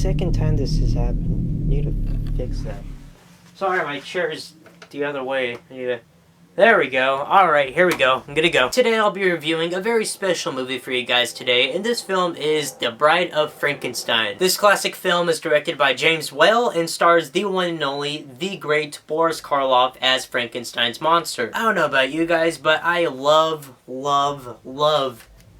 second time this has happened. Need to fix that. Sorry, my chair's the other way. There we go. Alright, here we go. I'm gonna go. Today I'll be reviewing a very special movie for you guys today, and this film is The Bride of Frankenstein. This classic film is directed by James Whale and stars the one and only, the great Boris Karloff as Frankenstein's monster. I don't know about you guys, but I love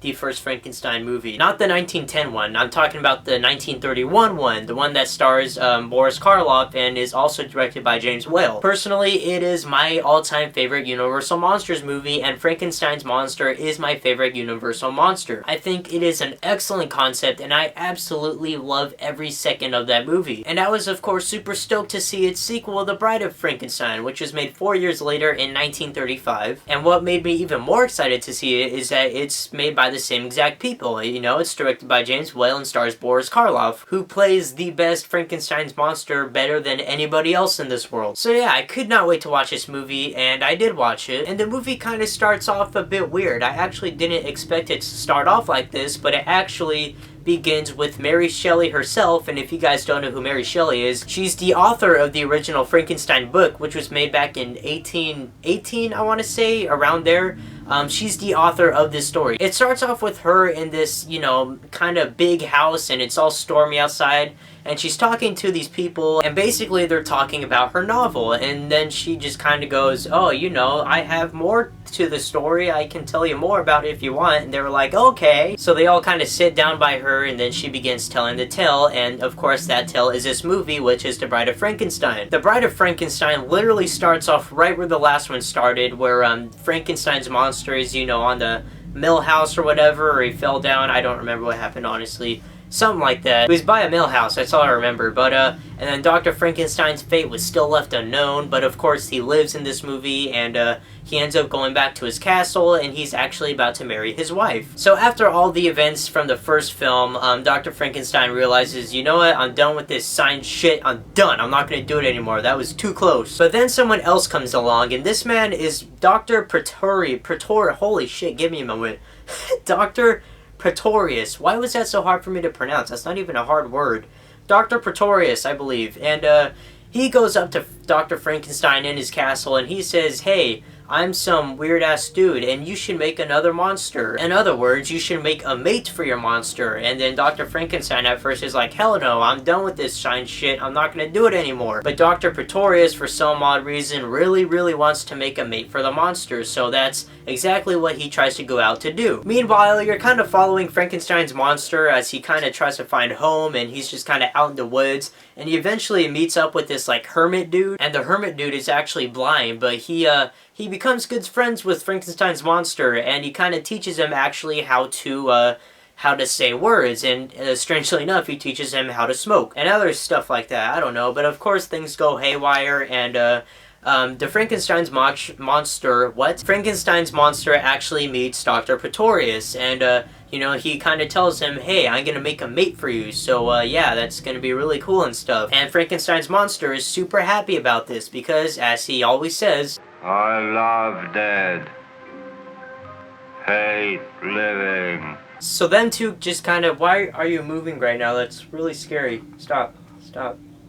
the first Frankenstein movie. Not the 1910 one, I'm talking about the 1931 one, the one that stars Boris Karloff and is also directed by James Whale. Personally, it is my all-time favorite Universal Monsters movie, and Frankenstein's monster is my favorite Universal monster. I think it is an excellent concept, and I absolutely love every second of that movie. And I was, of course, super stoked to see its sequel, The Bride of Frankenstein, which was made 4 years later in 1935. And what made me even more excited to see it is that it's made by the same exact people. You know, it's directed by James Whale and stars Boris Karloff, who plays the best Frankenstein's monster better than anybody else in this world. So yeah, I could not wait to watch this movie, and I did watch it, and the movie kind of starts off a bit weird. I actually didn't expect it to start off like this, but it actually begins with Mary Shelley herself, and if you guys don't know who Mary Shelley is, she's the author of the original Frankenstein book, which was made back in 1818, I want to say, around there. She's the author of this story. It starts off with her in this, you know, kind of big house, and it's all stormy outside, and she's talking to these people, and basically they're talking about her novel, and then she just kind of goes, oh, you know, I have more to the story, I can tell you more about it if you want, and they were like, okay. So they all kind of sit down by her, and then she begins telling the tale, and of course that tale is this movie, which is The Bride of Frankenstein. The Bride of Frankenstein literally starts off right where the last one started, where Frankenstein's monster is, you know, on the mill house or whatever, or he fell down. I don't remember what happened, honestly. Something like that. It was by a mill house, that's all I remember. But, and then Dr. Frankenstein's fate was still left unknown, but of course he lives in this movie, and he ends up going back to his castle, and he's actually about to marry his wife. So after all the events from the first film, Dr. Frankenstein realizes, you know what, I'm done with this science shit, I'm done, I'm not gonna do it anymore, that was too close. But then someone else comes along, and this man is Dr. Holy shit, give me a moment. Dr. Pretorius. Why was that so hard for me to pronounce? That's not even a hard word. Dr. Pretorius, I believe. And he goes up to Dr. Frankenstein in his castle, and he says, hey, I'm some weird-ass dude, and you should make another monster. In other words, you should make a mate for your monster. And then Dr. Frankenstein at first is like, hell no, I'm done with this science shit, I'm not gonna do it anymore. But Dr. Pretorius, for some odd reason, really wants to make a mate for the monster, so that's exactly what he tries to go out to do. Meanwhile, you're kind of following Frankenstein's monster as he kind of tries to find home, and he's just kind of out in the woods, and he eventually meets up with this, like, hermit dude, and the hermit dude is actually blind, but he becomes good friends with Frankenstein's monster, and he kind of teaches him actually how to say words, and strangely enough, he teaches him how to smoke, and other stuff like that, I don't know, but of course things go haywire, and the Frankenstein's monster actually meets Dr. Pretorius, and you know, he kind of tells him, hey, I'm gonna make a mate for you, so yeah, that's gonna be really cool and stuff. And Frankenstein's monster is super happy about this, because, as he always says, I love dead, hate living. So them two just kind of, why are you moving right now? That's really scary. Stop.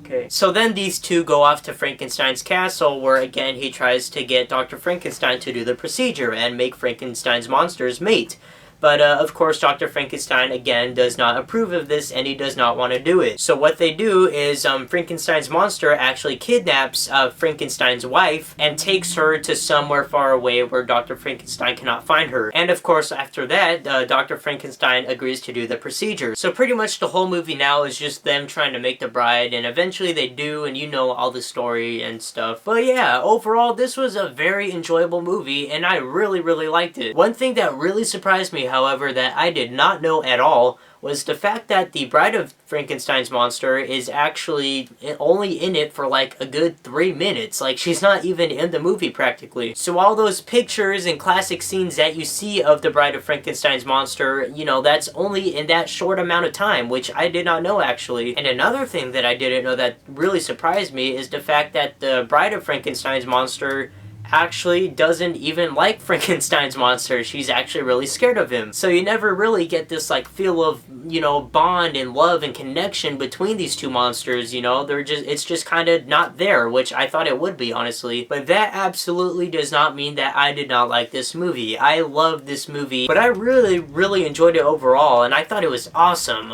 Okay. So then these two go off to Frankenstein's castle, where again he tries to get Dr. Frankenstein to do the procedure and make Frankenstein's monster's mate. But, of course, Dr. Frankenstein, again, does not approve of this, and he does not want to do it. So what they do is, Frankenstein's monster actually kidnaps Frankenstein's wife and takes her to somewhere far away where Dr. Frankenstein cannot find her. And, of course, after that, Dr. Frankenstein agrees to do the procedure. So pretty much the whole movie now is just them trying to make the bride, and eventually they do, and you know all the story and stuff. But yeah, overall, this was a very enjoyable movie, and I really liked it. One thing that really surprised me, however, that I did not know at all was the fact that the Bride of Frankenstein's monster is actually only in it for like a good 3 minutes. Like, she's not even in the movie practically. So all those pictures and classic scenes that you see of the Bride of Frankenstein's monster, you know, that's only in that short amount of time, which I did not know actually. And another thing that I didn't know that really surprised me is the fact that the Bride of Frankenstein's monster actually doesn't even like Frankenstein's monster. She's actually really scared of him. So you never really get this like feel of you know, bond and love and connection between these two monsters, you know? It's just kind of not there, which I thought it would be, honestly. But that absolutely does not mean that I did not like this movie. I loved this movie, but I really, really enjoyed it overall, and I thought it was awesome.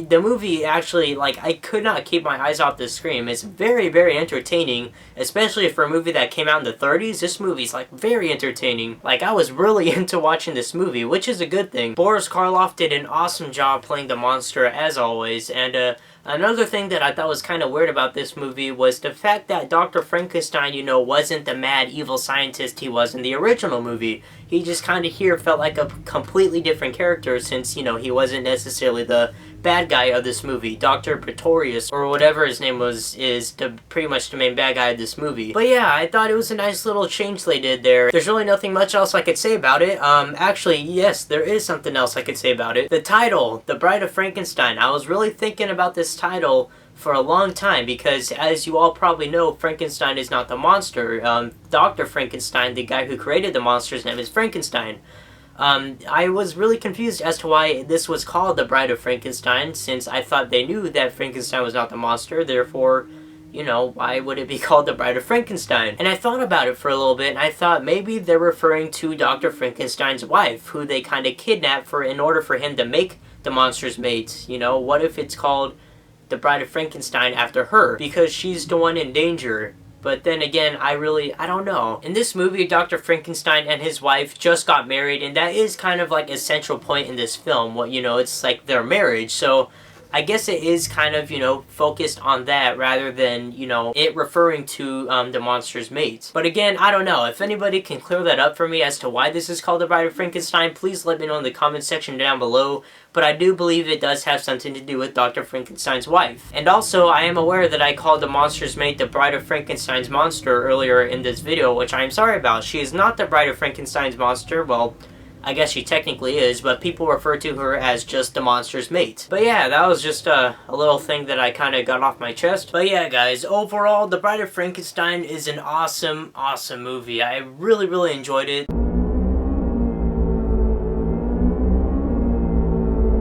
The movie actually, like, I could not keep my eyes off the screen. It's very, very entertaining, especially for a movie that came out in the 30s. This movie's, like, very entertaining. Like, I was really into watching this movie, which is a good thing. Boris Karloff did an awesome job playing the monster, as always, and, another thing that I thought was kind of weird about this movie was the fact that Dr. Frankenstein, you know, wasn't the mad evil scientist he was in the original movie. He just kind of here felt like a completely different character since, you know, he wasn't necessarily the bad guy of this movie. Dr. Pretorius, or whatever his name was, is pretty much the main bad guy of this movie. But yeah, I thought it was a nice little change they did there. There's really nothing much else I could say about it. Actually, yes, there is something else I could say about it. The title, The Bride of Frankenstein. I was really thinking about this title for a long time because, as you all probably know, Frankenstein is not the monster. Dr. Frankenstein, the guy who created the monster's name is Frankenstein. I was really confused as to why this was called The Bride of Frankenstein, since I thought they knew that Frankenstein was not the monster, therefore, you know, why would it be called The Bride of Frankenstein? And I thought about it for a little bit, and I thought maybe they're referring to Dr. Frankenstein's wife, who they kind of kidnapped in order for him to make the monster's mate. You know, what if it's called The Bride of Frankenstein after her, because she's the one in danger? But then again, I don't know. In this movie, Dr. Frankenstein and his wife just got married, and that is kind of like a central point in this film. What, you know, it's like their marriage, so I guess it is kind of, you know, focused on that rather than, you know, it referring to the monster's mates. But again, I don't know. If anybody can clear that up for me as to why this is called The Bride of Frankenstein, please let me know in the comment section down below. But I do believe it does have something to do with Dr. Frankenstein's wife. And also, I am aware that I called the monster's mate the Bride of Frankenstein's monster earlier in this video, which I am sorry about. She is not the Bride of Frankenstein's monster. Well, I guess she technically is, but people refer to her as just the monster's mate. But yeah, that was just a little thing that I kind of got off my chest. But yeah, guys, overall, The Bride of Frankenstein is an awesome, awesome movie. I really, really enjoyed it.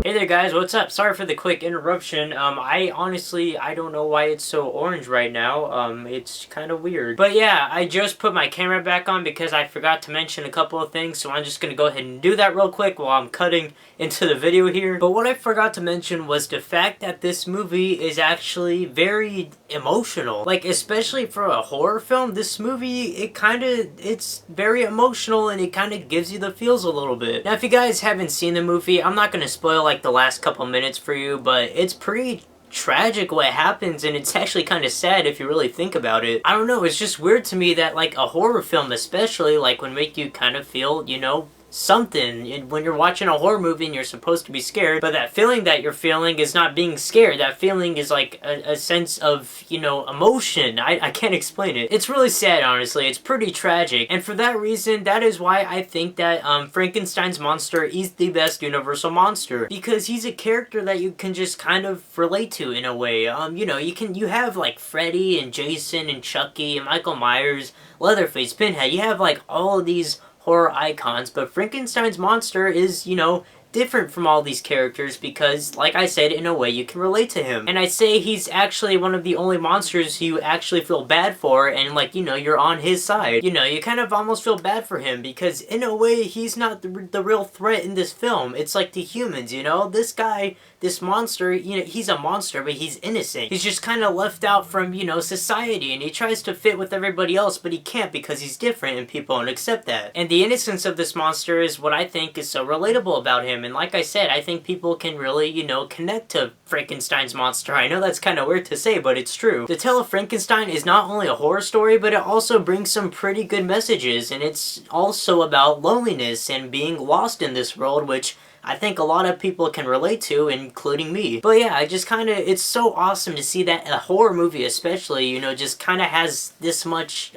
Hey there guys, what's up? Sorry for the quick interruption. I honestly don't know why it's so orange right now. It's kind of weird. But yeah, I just put my camera back on because I forgot to mention a couple of things, so I'm just gonna go ahead and do that real quick while I'm cutting into the video here. But what I forgot to mention was the fact that this movie is actually very emotional. Like, especially for a horror film, this movie, it's very emotional and it kind of gives you the feels a little bit. Now, if you guys haven't seen the movie, I'm not gonna spoil like the last couple minutes for you, but it's pretty tragic what happens, and it's actually kind of sad if you really think about it. I don't know, it's just weird to me that like a horror film especially like would make you kind of feel, you know, something when you're watching a horror movie and you're supposed to be scared, but that feeling that you're feeling is not being scared. That feeling is like a sense of, you know, emotion. I can't explain it. It's really sad, honestly. It's pretty tragic, and for that reason, that is why I think that Frankenstein's monster is the best universal monster, because he's a character that you can just kind of relate to in a way. You know, you have like Freddy and Jason and Chucky and Michael Myers, Leatherface, Pinhead. You have like all of these horror icons, but Frankenstein's monster is, you know, different from all these characters because, like I said, in a way you can relate to him. And I'd say he's actually one of the only monsters you actually feel bad for, and like, you know, you're on his side. You know, you kind of almost feel bad for him because in a way he's not the real threat in this film. It's like the humans, you know? This guy, this monster, you know, he's a monster, but he's innocent. He's just kind of left out from, you know, society, and he tries to fit with everybody else, but he can't because he's different and people don't accept that. And the innocence of this monster is what I think is so relatable about him. And like I said, I think people can really, you know, connect to Frankenstein's monster. I know that's kind of weird to say, but it's true. The Tale of Frankenstein is not only a horror story, but it also brings some pretty good messages, and it's also about loneliness and being lost in this world, which I think a lot of people can relate to, including me. But yeah, it's so awesome to see that a horror movie especially, you know, just kind of has this much,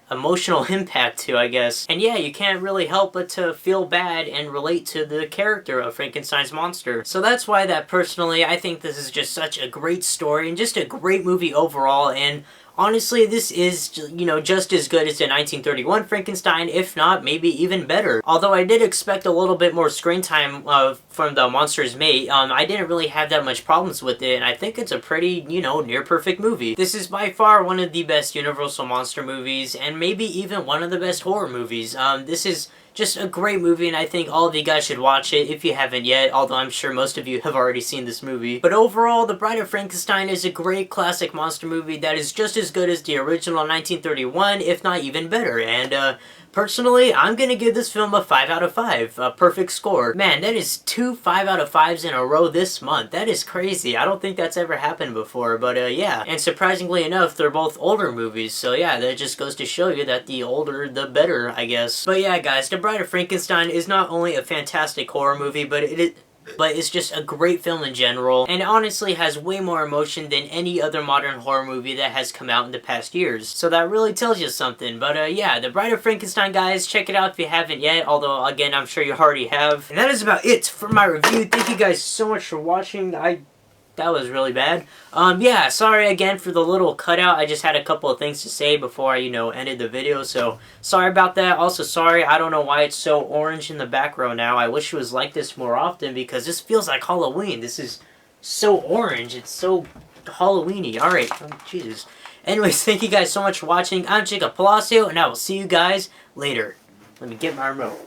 emotional impact to, I guess. And yeah, you can't really help but to feel bad and relate to the character of Frankenstein's monster. So that's why personally, I think this is just such a great story and just a great movie overall, and honestly, this is, just as good as the 1931 Frankenstein, if not, maybe even better. Although I did expect a little bit more screen time from the monster's mate, I didn't really have that much problems with it, and I think it's a pretty, near perfect movie. This is by far one of the best Universal monster movies, and maybe even one of the best horror movies. This is just a great movie, and I think all of you guys should watch it if you haven't yet, although I'm sure most of you have already seen this movie. But overall, The Bride of Frankenstein is a great classic monster movie that is just as good as the original 1931, if not even better, and personally, I'm gonna give this film a 5 out of 5, a perfect score. Man, that is 2 5 out of 5s in a row this month. That is crazy. I don't think that's ever happened before, but yeah. And surprisingly enough, they're both older movies, so yeah, that just goes to show you that the older, the better, I guess. But yeah, guys, The Bride of Frankenstein is not only a fantastic horror movie, but it's just a great film in general, and honestly has way more emotion than any other modern horror movie that has come out in the past years. So that really tells you something. But yeah, The Bride of Frankenstein, guys, check it out if you haven't yet, although again, I'm sure you already have. And that is about it for my review. Thank you guys so much for watching. That was really bad. Yeah, sorry again for the little cutout. I just had a couple of things to say before I, ended the video, so sorry about that. Also, sorry, I don't know why it's so orange in the background now. I wish it was like this more often because this feels like Halloween. This is so orange. It's so Halloween-y. Alright, Jesus. Anyways, thank you guys so much for watching. I'm Jacob Palacio, and I will see you guys later. Let me get my remote.